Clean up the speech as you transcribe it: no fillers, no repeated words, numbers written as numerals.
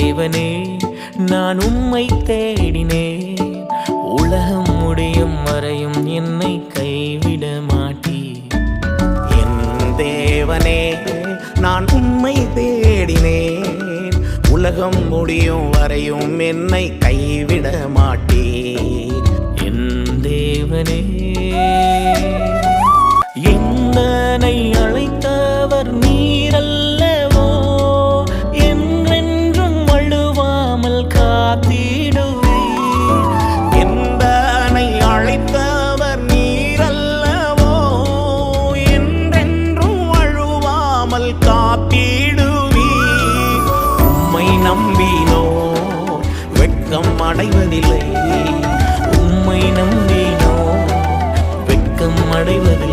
தேவனே நான் உம்மை தேடினேன். உலகம் முடியும் வரையும் என்னை கைவிட மாட்டீர். என் தேவனே நான் உம்மை தேடினேன். உலகம் முடியும் வரையும் என்னை கைவிட மாட்டீர். என் தேவனே என்னை அழைத்தவர் நீரல்லவோ, என்றென்றும் வழுவாமல் காத்திடுவீர். என்னை அழைத்தவர் நீரல்லவோ, என்றென்றும் வழுவாமல் காத்திடுவீர். உம்மை நம்பினோ வெட்கம் அடைவதில்லை. உம்மை நம்பினோ வெட்கம் அடைவதில்லை.